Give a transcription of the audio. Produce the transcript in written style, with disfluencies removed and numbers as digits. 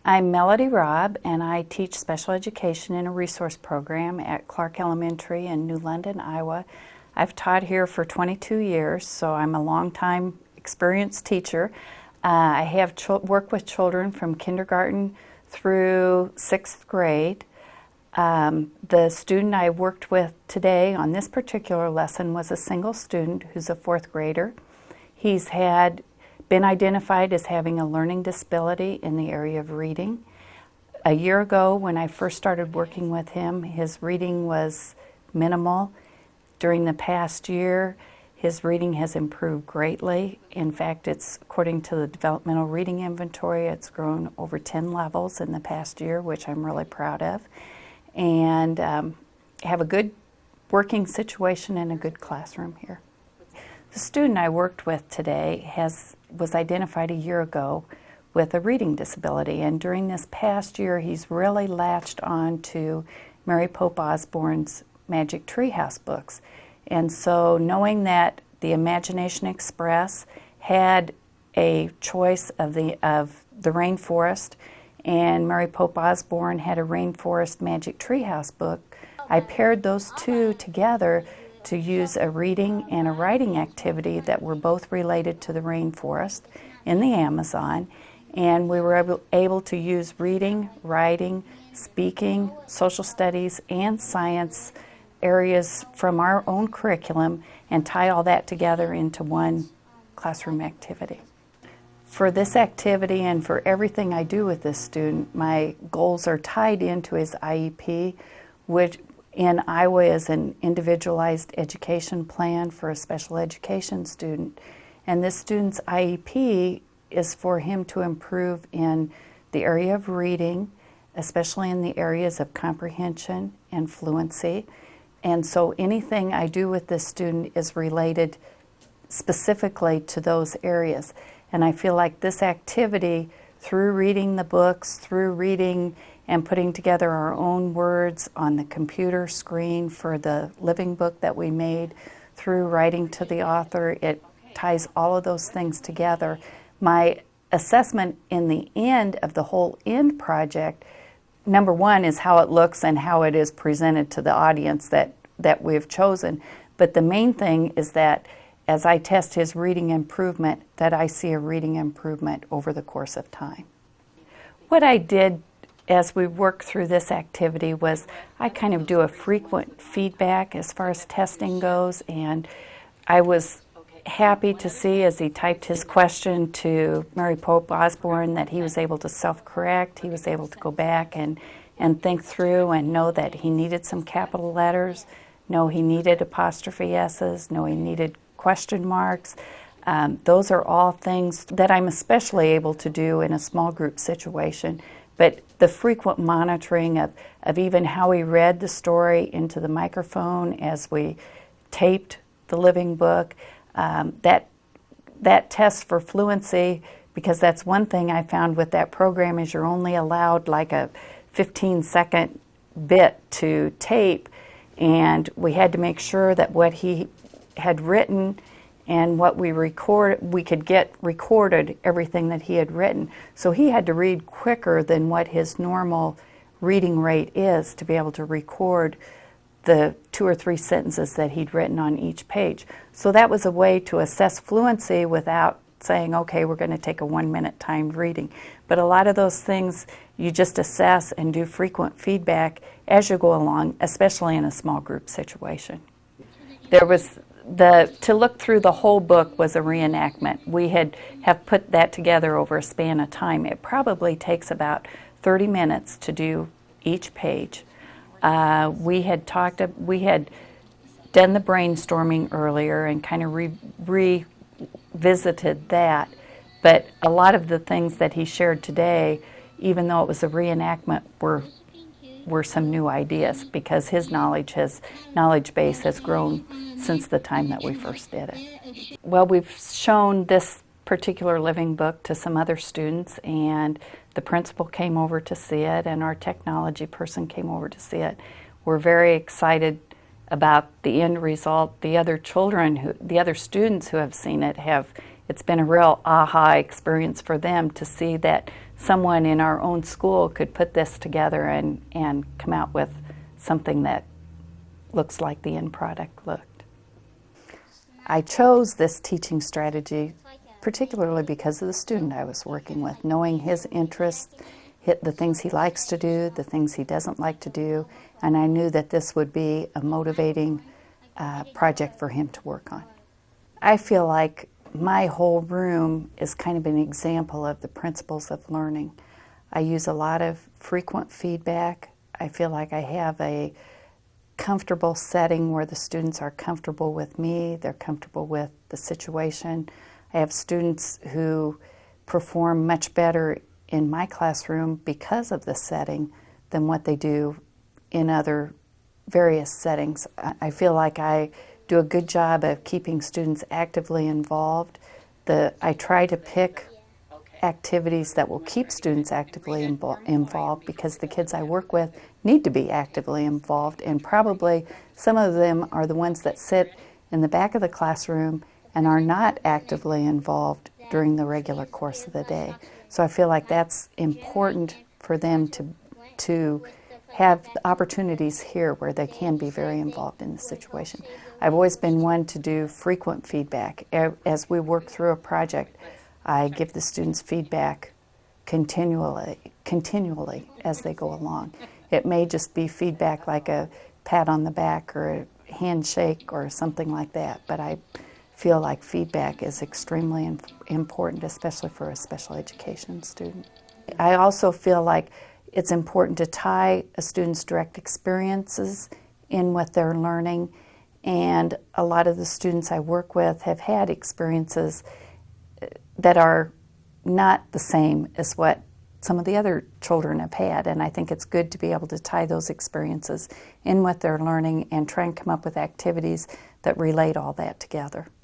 I'm Melody Robb, and I teach special education in a resource program at Clark Elementary in New London, Iowa. I've taught here for 22 years, so I'm a long-time experienced teacher. I have worked with children from kindergarten through 6th grade. The student I worked with today on this particular lesson was a single student who's a 4th grader. He's been identified as having a learning disability in the area of reading. A year ago, when I first started working with him, his reading was minimal. During the past year, his reading has improved greatly. In fact, according to the Developmental Reading Inventory, it's grown over 10 levels in the past year, which I'm really proud of. And have a good working situation and a good classroom here. The student I worked with today was identified a year ago with a reading disability, and during this past year he's really latched on to Mary Pope Osborne's Magic Treehouse books. And so knowing that the Imagination Express had a choice of the rainforest, and Mary Pope Osborne had a Rainforest Magic Treehouse book, I paired those two together to use a reading and a writing activity that were both related to the rainforest in the Amazon. And we were able to use reading, writing, speaking, social studies, and science areas from our own curriculum and tie all that together into one classroom activity. For this activity and for everything I do with this student, my goals are tied into his IEP, which in Iowa is an individualized education plan for a special education student. And this student's IEP is for him to improve in the area of reading, especially in the areas of comprehension and fluency. And so anything I do with this student is related specifically to those areas. And I feel like this activity, through reading the books, through reading and putting together our own words on the computer screen for the living book that we made, through writing to the author, it ties all of those things together. My assessment in the end of the whole end project, number one, is how it looks and how it is presented to the audience that we've chosen. But the main thing is that as I test his reading improvement, that I see a reading improvement over the course of time. What I did as we worked through this activity was I kind of do a frequent feedback as far as testing goes, and I was happy to see as he typed his question to Mary Pope Osborne that he was able to self-correct, he was able to go back and think through and know that he needed some capital letters, know he needed apostrophe S's, know he needed question marks. Those are all things that I'm especially able to do in a small group situation. But the frequent monitoring of even how he read the story into the microphone as we taped the living book, that test for fluency, because that's one thing I found with that program is you're only allowed like a 15-second bit to tape, and we had to make sure that what he had written and what we could get recorded everything that he had written. So he had to read quicker than what his normal reading rate is to be able to record the 2 or 3 sentences that he'd written on each page. So that was a way to assess fluency without saying, okay, we're going to take a 1-minute timed reading. But a lot of those things you just assess and do frequent feedback as you go along, especially in a small group situation. To look through the whole book was a reenactment. We have put that together over a span of time. It probably takes about 30 minutes to do each page. We had done the brainstorming earlier and kind of revisited that, but a lot of the things that he shared today, even though it was a reenactment, were some new ideas because his knowledge base has grown since the time that we first did it. Well, we've shown this particular living book to some other students, and the principal came over to see it, and our technology person came over to see it. We're very excited about the end result. The other students who have seen it have it's been a real aha experience for them to see that someone in our own school could put this together and come out with something that looks like the end product looked. I chose this teaching strategy particularly because of the student I was working with, knowing his interests, the things he likes to do, the things he doesn't like to do, and I knew that this would be a motivating project for him to work on. I feel like my whole room is kind of an example of the principles of learning. I use a lot of frequent feedback. I feel like I have a comfortable setting where the students are comfortable with me, they're comfortable with the situation. I have students who perform much better in my classroom because of the setting than what they do in other various settings. I feel like I do a good job of keeping students actively involved. I try to pick activities that will keep students actively involved because the kids I work with need to be actively involved, and probably some of them are the ones that sit in the back of the classroom and are not actively involved during the regular course of the day. So I feel like that's important for them to have opportunities here where they can be very involved in the situation. I've always been one to do frequent feedback. As we work through a project, I give the students feedback continually as they go along. It may just be feedback like a pat on the back or a handshake or something like that, but I feel like feedback is extremely important, especially for a special education student. I also feel like it's important to tie a student's direct experiences in what they're learning, and a lot of the students I work with have had experiences that are not the same as what some of the other children have had, and I think it's good to be able to tie those experiences in what they're learning and try and come up with activities that relate all that together.